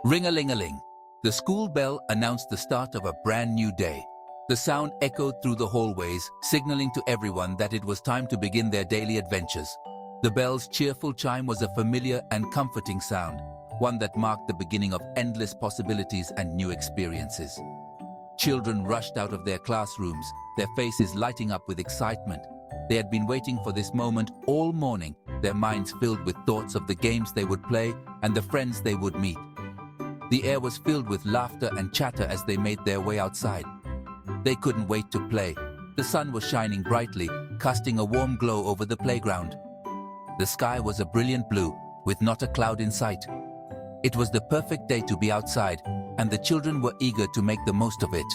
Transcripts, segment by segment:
Ring-a-ling-a-ling. The school bell announced the start of a brand new day. The sound echoed through the hallways, signaling to everyone that it was time to begin their daily adventures. The bell's cheerful chime was a familiar and comforting sound, one that marked the beginning of endless possibilities and new experiences. Children rushed out of their classrooms, their faces lighting up with excitement. They had been waiting for this moment all morning, their minds filled with thoughts of the games they would play and the friends they would meet. The air was filled with laughter and chatter as they made their way outside. They couldn't wait to play. The sun was shining brightly, casting a warm glow over the playground. The sky was a brilliant blue, with not a cloud in sight. It was the perfect day to be outside, and the children were eager to make the most of it.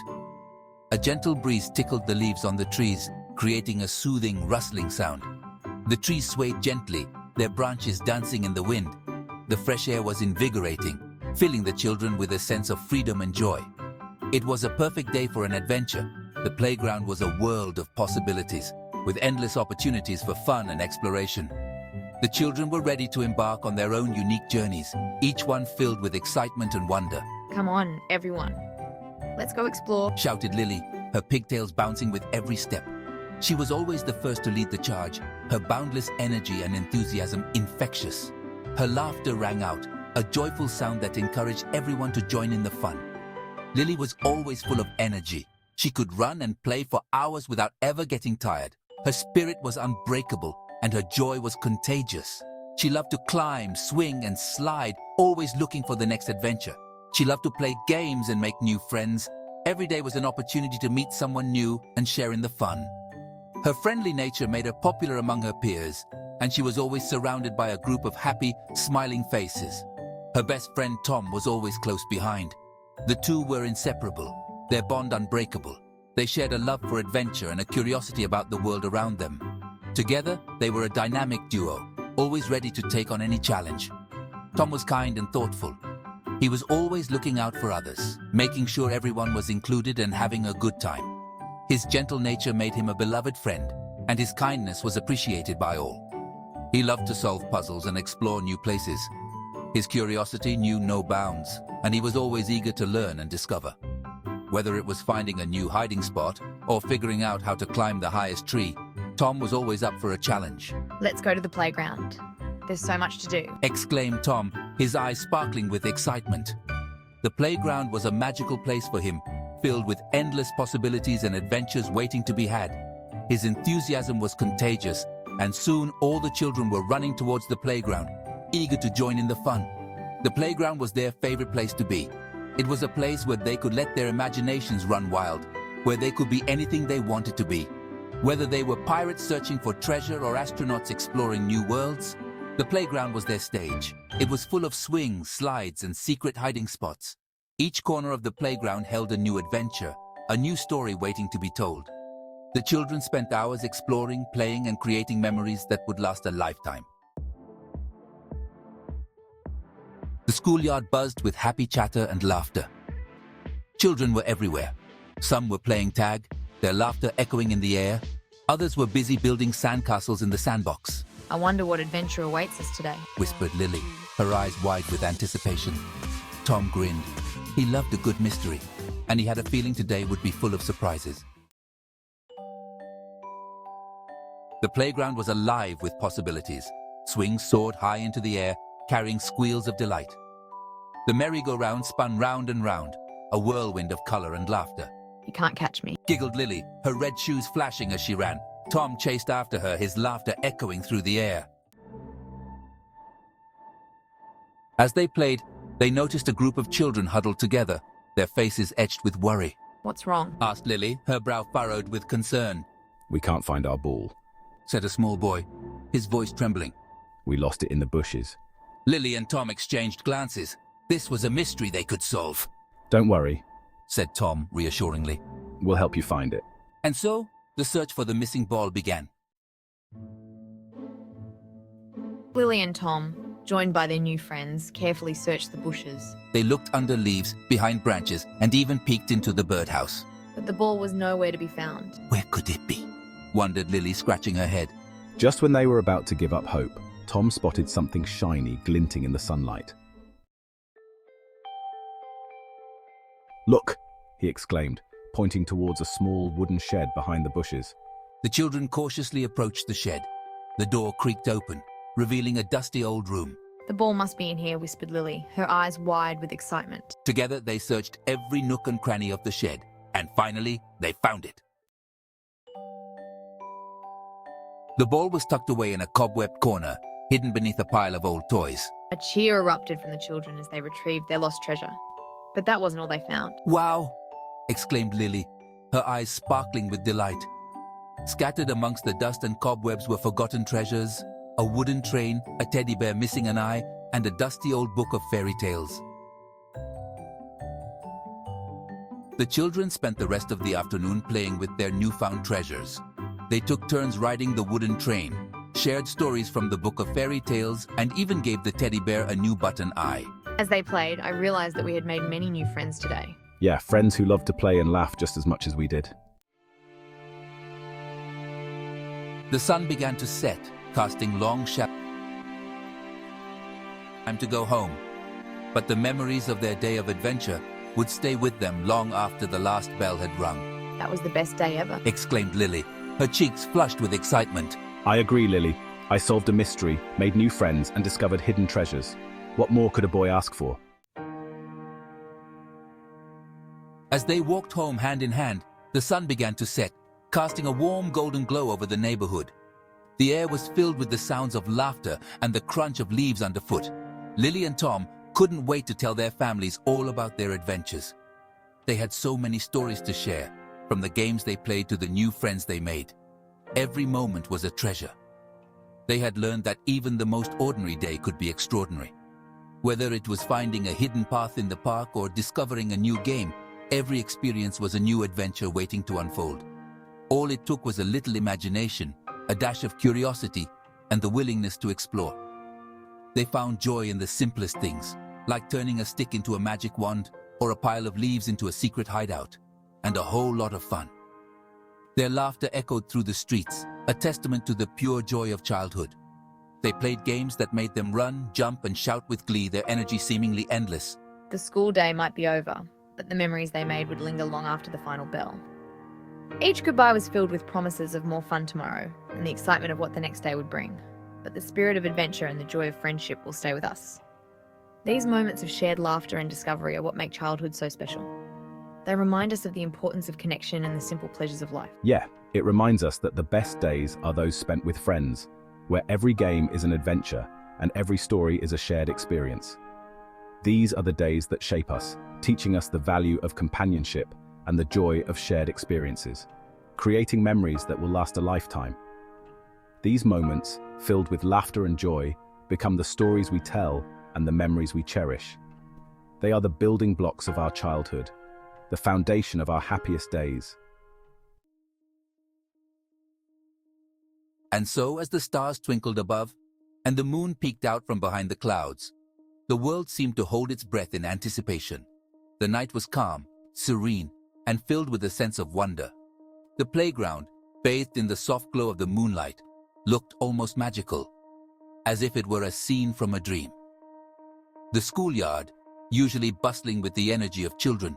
A gentle breeze tickled the leaves on the trees, creating a soothing, rustling sound. The trees swayed gently, their branches dancing in the wind. The fresh air was invigorating, filling the children with a sense of freedom and joy. It was a perfect day for an adventure. The playground was a world of possibilities, with endless opportunities for fun and exploration. The children were ready to embark on their own unique journeys, each one filled with excitement and wonder. Come on, everyone. Let's go explore, Shouted Lily, her pigtails bouncing with every step. She was always the first to lead the charge, her boundless energy and enthusiasm infectious. Her laughter rang out, a joyful sound that encouraged everyone to join in the fun. Lily was always full of energy. She could run and play for hours without ever getting tired. Her spirit was unbreakable, and her joy was contagious. She loved to climb, swing, and slide, always looking for the next adventure. She loved to play games and make new friends. Every day was an opportunity to meet someone new and share in the fun. Her friendly nature made her popular among her peers, and she was always surrounded by a group of happy, smiling faces. Her best friend Tom was always close behind. The two were inseparable, their bond unbreakable. They shared a love for adventure and a curiosity about the world around them. Together, they were a dynamic duo, always ready to take on any challenge. Tom was kind and thoughtful. He was always looking out for others, making sure everyone was included and having a good time. His gentle nature made him a beloved friend, and his kindness was appreciated by all. He loved to solve puzzles and explore new places. His curiosity knew no bounds, and he was always eager to learn and discover. Whether it was finding a new hiding spot or figuring out how to climb the highest tree, Tom was always up for a challenge. let's go to the playground. There's so much to do. Exclaimed Tom, his eyes sparkling with excitement. The playground was a magical place for him, filled with endless possibilities and adventures waiting to be had. His enthusiasm was contagious, and soon all the children were running towards the playground, eager to join in the fun. The playground was their favorite place to be. It was a place where they could let their imaginations run wild, where they could be anything they wanted to be. Whether they were pirates searching for treasure or astronauts exploring new worlds, the playground was their stage. It was full of swings, slides, and secret hiding spots. Each corner of the playground held a new adventure, a new story waiting to be told. The children spent hours exploring, playing, and creating memories that would last a lifetime. The schoolyard buzzed with happy chatter and laughter. Children were everywhere. Some were playing tag, their laughter echoing in the air. Others were busy building sandcastles in the sandbox. I wonder what adventure awaits us today. Whispered Lily, her eyes wide with anticipation. Tom grinned. He loved a good mystery, and he had a feeling today would be full of surprises. The playground was alive with possibilities. Swings soared high into the air, carrying squeals of delight. The merry-go-round spun round and round, a whirlwind of color and laughter. You can't catch me. Giggled Lily, her red shoes flashing as she ran. Tom chased after her, his laughter echoing through the air. As they played, they noticed a group of children huddled together, their faces etched with worry. What's wrong? Asked Lily, her brow furrowed with concern. We can't find our ball. Said a small boy, his voice trembling. We lost it in the bushes. Lily and Tom exchanged glances. This was a mystery they could solve. Don't worry, said Tom reassuringly. we'll help you find it. And so, the search for the missing ball began. Lily and Tom, joined by their new friends, carefully searched the bushes. They looked under leaves, behind branches, and even peeked into the birdhouse. But the ball was nowhere to be found. Where could it be? Wondered Lily, scratching her head. Just when they were about to give up hope, Tom spotted something shiny glinting in the sunlight. "Look!" he exclaimed, pointing towards a small wooden shed behind the bushes. The children cautiously approached the shed. The door creaked open, revealing a dusty old room. The ball must be in here, whispered Lily, her eyes wide with excitement. Together, they searched every nook and cranny of the shed, and finally, they found it. The ball was tucked away in a cobwebbed corner, hidden beneath a pile of old toys. A cheer erupted from the children as they retrieved their lost treasure. But that wasn't all they found. "Wow!" exclaimed Lily, her eyes sparkling with delight. Scattered amongst the dust and cobwebs were forgotten treasures, a wooden train, a teddy bear missing an eye, and a dusty old book of fairy tales. The children spent the rest of the afternoon playing with their newfound treasures. They took turns riding the wooden train, shared stories from the book of fairy tales, and even gave the teddy bear a new button eye. As they played, I realized that we had made many new friends today. Yeah, friends who loved to play and laugh just as much as we did. The sun began to set, casting long shadows. Time to go home. But the memories of their day of adventure would stay with them long after the last bell had rung. That was the best day ever. Exclaimed Lily, her cheeks flushed with excitement. I agree, Lily. I solved a mystery, made new friends, and discovered hidden treasures. What more could a boy ask for? As they walked home hand in hand, the sun began to set, casting a warm golden glow over the neighborhood. The air was filled with the sounds of laughter and the crunch of leaves underfoot. Lily and Tom couldn't wait to tell their families all about their adventures. They had so many stories to share, from the games they played to the new friends they made. Every moment was a treasure. They had learned that even the most ordinary day could be extraordinary. Whether it was finding a hidden path in the park or discovering a new game, every experience was a new adventure waiting to unfold. All it took was a little imagination, a dash of curiosity, and the willingness to explore. They found joy in the simplest things, like turning a stick into a magic wand or a pile of leaves into a secret hideout, and a whole lot of fun. Their laughter echoed through the streets, a testament to the pure joy of childhood. They played games that made them run, jump, and shout with glee, their energy seemingly endless. The school day might be over, but the memories they made would linger long after the final bell. Each goodbye was filled with promises of more fun tomorrow and the excitement of what the next day would bring. But the spirit of adventure and the joy of friendship will stay with us. These moments of shared laughter and discovery are what make childhood so special. They remind us of the importance of connection and the simple pleasures of life. Yeah, it reminds us that the best days are those spent with friends, where every game is an adventure and every story is a shared experience. These are the days that shape us, teaching us the value of companionship and the joy of shared experiences, creating memories that will last a lifetime. These moments, filled with laughter and joy, become the stories we tell and the memories we cherish. They are the building blocks of our childhood, the foundation of our happiest days. And so, as the stars twinkled above and the moon peeked out from behind the clouds, the world seemed to hold its breath in anticipation. The night was calm, serene, and filled with a sense of wonder. The playground, bathed in the soft glow of the moonlight, looked almost magical, as if it were a scene from a dream. The schoolyard, usually bustling with the energy of children,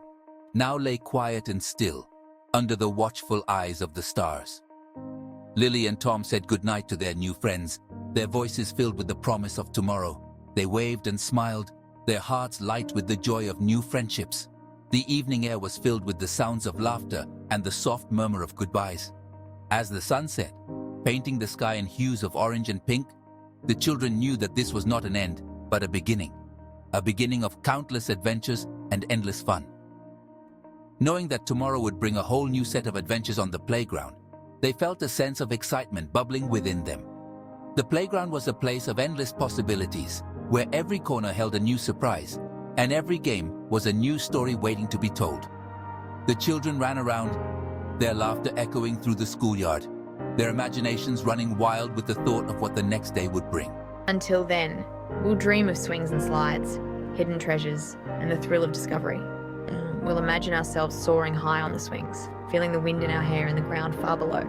now lay quiet and still, under the watchful eyes of the stars. Lily and Tom said goodnight to their new friends, their voices filled with the promise of tomorrow. They waved and smiled, their hearts light with the joy of new friendships. The evening air was filled with the sounds of laughter and the soft murmur of goodbyes. As the sun set, painting the sky in hues of orange and pink, the children knew that this was not an end, but a beginning of countless adventures and endless fun. Knowing that tomorrow would bring a whole new set of adventures on the playground, they felt a sense of excitement bubbling within them. The playground was a place of endless possibilities, where every corner held a new surprise, and every game was a new story waiting to be told. The children ran around, their laughter echoing through the schoolyard, their imaginations running wild with the thought of what the next day would bring. Until then, we'll dream of swings and slides, hidden treasures, and the thrill of discovery. We'll imagine ourselves soaring high on the swings, feeling the wind in our hair and the ground far below.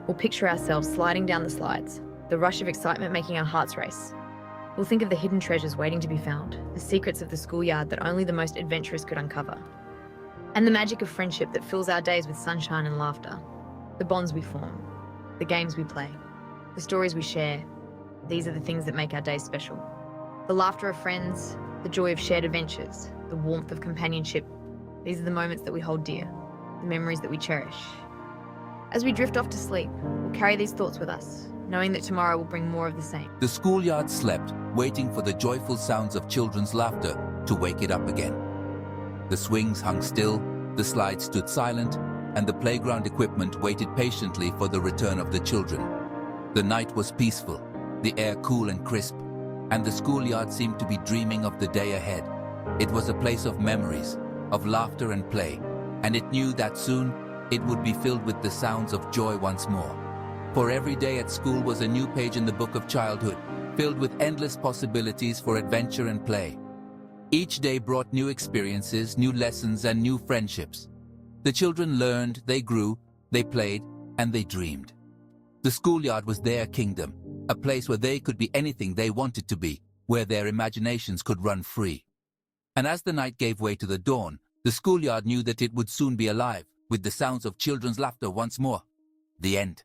We'll picture ourselves sliding down the slides, the rush of excitement making our hearts race. We'll think of the hidden treasures waiting to be found, the secrets of the schoolyard that only the most adventurous could uncover, and the magic of friendship that fills our days with sunshine and laughter. The bonds we form, the games we play, the stories we share, these are the things that make our days special. The laughter of friends, the joy of shared adventures, the warmth of companionship, these are the moments that we hold dear, the memories that we cherish. As we drift off to sleep, we'll carry these thoughts with us, knowing that tomorrow will bring more of the same. The schoolyard slept, waiting for the joyful sounds of children's laughter to wake it up again. The swings hung still, the slides stood silent, and the playground equipment waited patiently for the return of the children. The night was peaceful, the air cool and crisp, and the schoolyard seemed to be dreaming of the day ahead. It was a place of memories, of laughter and play, and it knew that soon it would be filled with the sounds of joy once more. For every day at school was a new page in the book of childhood, filled with endless possibilities for adventure and play. Each day brought new experiences, new lessons, and new friendships. The children learned, they grew, they played, and they dreamed. The schoolyard was their kingdom, a place where they could be anything they wanted to be, where their imaginations could run free. And as the night gave way to the dawn, the schoolyard knew that it would soon be alive, with the sounds of children's laughter once more. The end.